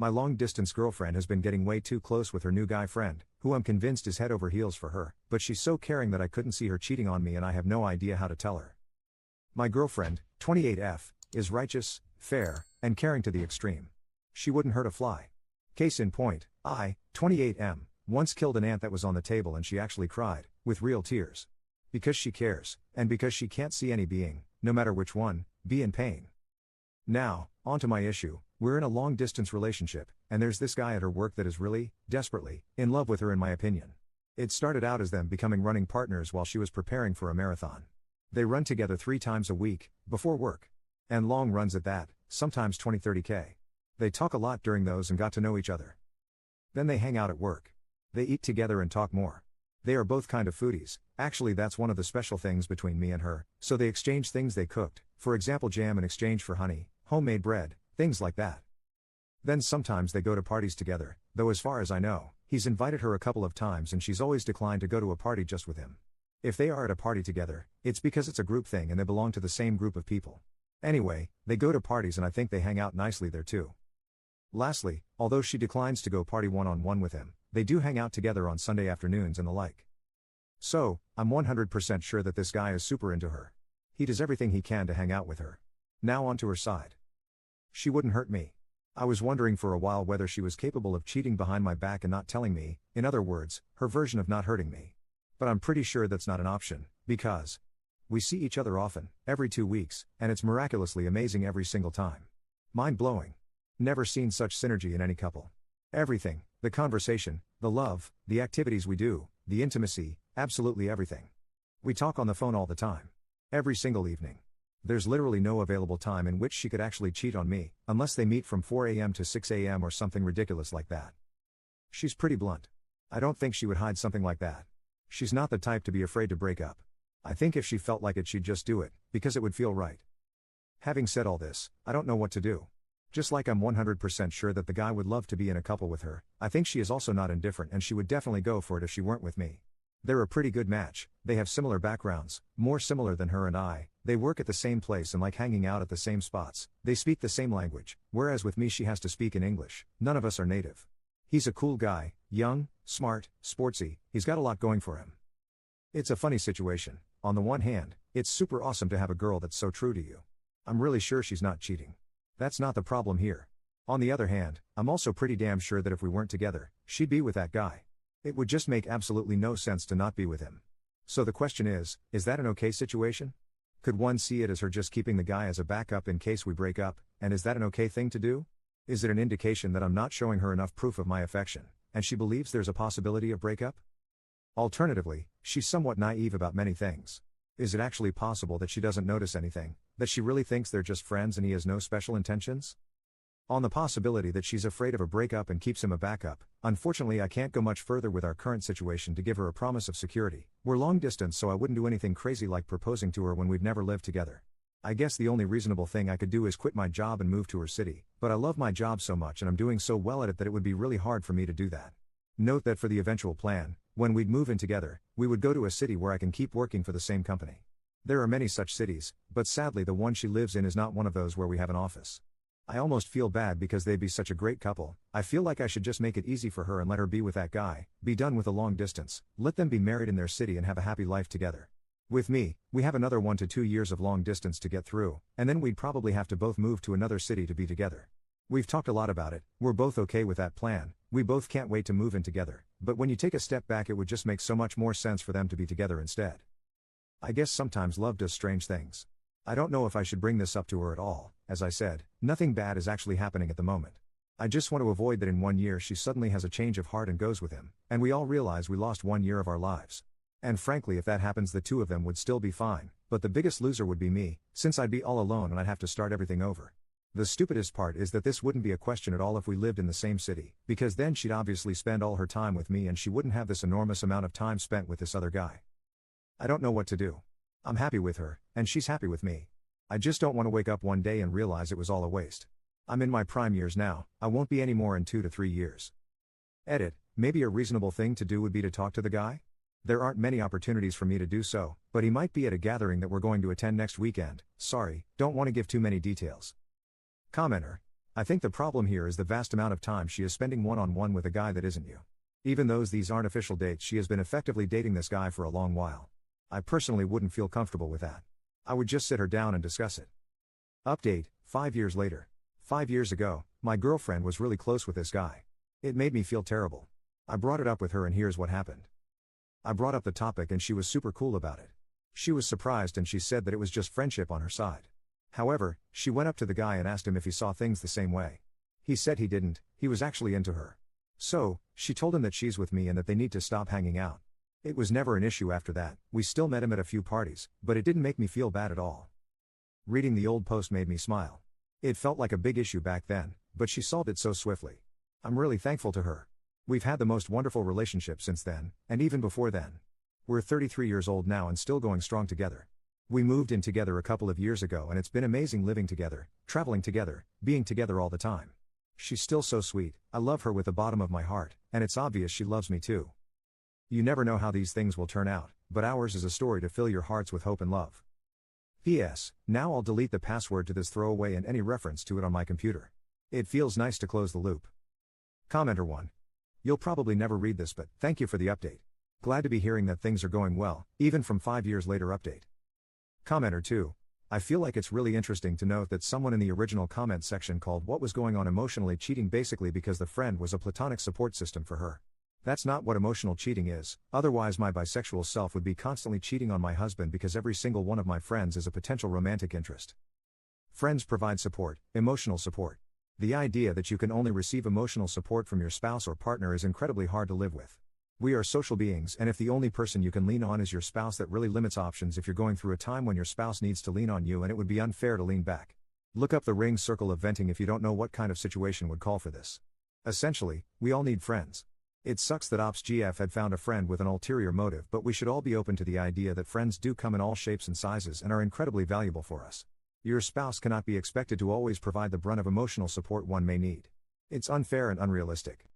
My long-distance girlfriend has been getting way too close with her new guy friend, who I'm convinced is head over heels for her, but she's so caring that I couldn't see her cheating on me and I have no idea how to tell her. My girlfriend, 28F, is righteous, fair, and caring to the extreme. She wouldn't hurt a fly. Case in point, I, 28M, once killed an ant that was on the table and she actually cried, with real tears. Because she cares, and because she can't see any being, no matter which one, be in pain. Now, on to my issue. We're in a long-distance relationship, and there's this guy at her work that is really, desperately, in love with her in my opinion. It started out as them becoming running partners while she was preparing for a marathon. They run together 3 times a week, before work. And long runs at that, sometimes 20-30K. They talk a lot during those and got to know each other. Then they hang out at work. They eat together and talk more. They are both kind of foodies, actually that's one of the special things between me and her, so they exchange things they cooked, for example jam in exchange for honey, homemade bread, things like that. Then sometimes they go to parties together, though as far as I know, he's invited her a couple of times and she's always declined to go to a party just with him. If they are at a party together, it's because it's a group thing and they belong to the same group of people. Anyway, they go to parties and I think they hang out nicely there too. Lastly, although she declines to go party one-on-one with him, they do hang out together on Sunday afternoons and the like. So, I'm 100% sure that this guy is super into her. He does everything he can to hang out with her. Now on to her side. She wouldn't hurt me. I was wondering for a while whether she was capable of cheating behind my back and not telling me, in other words, her version of not hurting me. But I'm pretty sure that's not an option, because we see each other often, every 2 weeks, and it's miraculously amazing every single time. Mind-blowing. Never seen such synergy in any couple. Everything, the conversation, the love, the activities we do, the intimacy, absolutely everything. We talk on the phone all the time. Every single evening. There's literally no available time in which she could actually cheat on me, unless they meet from 4 a.m. to 6 a.m. or something ridiculous like that. She's pretty blunt. I don't think she would hide something like that. She's not the type to be afraid to break up. I think if she felt like it she'd just do it, because it would feel right. Having said all this, I don't know what to do. Just like I'm 100% sure that the guy would love to be in a couple with her, I think she is also not indifferent and she would definitely go for it if she weren't with me. They're a pretty good match, they have similar backgrounds, more similar than her and I, they work at the same place and like hanging out at the same spots, they speak the same language, whereas with me she has to speak in English, none of us are native. He's a cool guy, young, smart, sportsy, he's got a lot going for him. It's a funny situation. On the one hand, it's super awesome to have a girl that's so true to you. I'm really sure she's not cheating. That's not the problem here. On the other hand, I'm also pretty damn sure that if we weren't together, she'd be with that guy. It would just make absolutely no sense to not be with him. So the question is that an okay situation? Could one see it as her just keeping the guy as a backup in case we break up, and is that an okay thing to do? Is it an indication that I'm not showing her enough proof of my affection, and she believes there's a possibility of breakup? Alternatively, she's somewhat naive about many things. Is it actually possible that she doesn't notice anything, that she really thinks they're just friends and he has no special intentions? On the possibility that she's afraid of a breakup and keeps him a backup, unfortunately I can't go much further with our current situation to give her a promise of security. We're long distance so I wouldn't do anything crazy like proposing to her when we've never lived together. I guess the only reasonable thing I could do is quit my job and move to her city, but I love my job so much and I'm doing so well at it that it would be really hard for me to do that. Note that for the eventual plan, when we'd move in together, we would go to a city where I can keep working for the same company. There are many such cities, but sadly the one she lives in is not one of those where we have an office. I almost feel bad because they'd be such a great couple. I feel like I should just make it easy for her and let her be with that guy, be done with the long distance, let them be married in their city and have a happy life together. With me, we have another 1 to 2 years of long distance to get through, and then we'd probably have to both move to another city to be together. We've talked a lot about it, we're both okay with that plan, we both can't wait to move in together, but when you take a step back it would just make so much more sense for them to be together instead. I guess sometimes love does strange things. I don't know if I should bring this up to her at all. As I said, nothing bad is actually happening at the moment. I just want to avoid that in 1 year she suddenly has a change of heart and goes with him, and we all realize we lost 1 year of our lives. And frankly if that happens the two of them would still be fine, but the biggest loser would be me, since I'd be all alone and I'd have to start everything over. The stupidest part is that this wouldn't be a question at all if we lived in the same city, because then she'd obviously spend all her time with me and she wouldn't have this enormous amount of time spent with this other guy. I don't know what to do. I'm happy with her, and she's happy with me. I just don't want to wake up one day and realize it was all a waste. I'm in my prime years now, I won't be any more in 2 to 3 years. Edit, maybe a reasonable thing to do would be to talk to the guy? There aren't many opportunities for me to do so, but he might be at a gathering that we're going to attend next weekend. Sorry, don't want to give too many details. Commenter. I think the problem here is the vast amount of time she is spending one-on-one with a guy that isn't you. Even though these aren't official dates, she has been effectively dating this guy for a long while. I personally wouldn't feel comfortable with that. I would just sit her down and discuss it. Update, 5 years later. 5 years ago, my girlfriend was really close with this guy. It made me feel terrible. I brought it up with her and here's what happened. I brought up the topic and she was super cool about it. She was surprised and she said that it was just friendship on her side. However, she went up to the guy and asked him if he saw things the same way. He said he didn't, he was actually into her. So, she told him that she's with me and that they need to stop hanging out. It was never an issue after that, we still met him at a few parties, but it didn't make me feel bad at all. Reading the old post made me smile. It felt like a big issue back then, but she solved it so swiftly. I'm really thankful to her. We've had the most wonderful relationship since then, and even before then. We're 33 years old now and still going strong together. We moved in together a couple of years ago and it's been amazing living together, traveling together, being together all the time. She's still so sweet, I love her with the bottom of my heart, and it's obvious she loves me too. You never know how these things will turn out, but ours is a story to fill your hearts with hope and love. P.S. Now I'll delete the password to this throwaway and any reference to it on my computer. It feels nice to close the loop. Commenter 1. You'll probably never read this, but thank you for the update. Glad to be hearing that things are going well, even from 5 years later update. Commenter 2. I feel like it's really interesting to note that someone in the original comment section called what was going on emotionally cheating basically because the friend was a platonic support system for her. That's not what emotional cheating is, otherwise my bisexual self would be constantly cheating on my husband because every single one of my friends is a potential romantic interest. Friends provide support, emotional support. The idea that you can only receive emotional support from your spouse or partner is incredibly hard to live with. We are social beings, and if the only person you can lean on is your spouse, that really limits options if you're going through a time when your spouse needs to lean on you, and it would be unfair to lean back. Look up the ring circle of venting if you don't know what kind of situation would call for this. Essentially, we all need friends. It sucks that OpsGF had found a friend with an ulterior motive, but we should all be open to the idea that friends do come in all shapes and sizes and are incredibly valuable for us. Your spouse cannot be expected to always provide the brunt of emotional support one may need. It's unfair and unrealistic.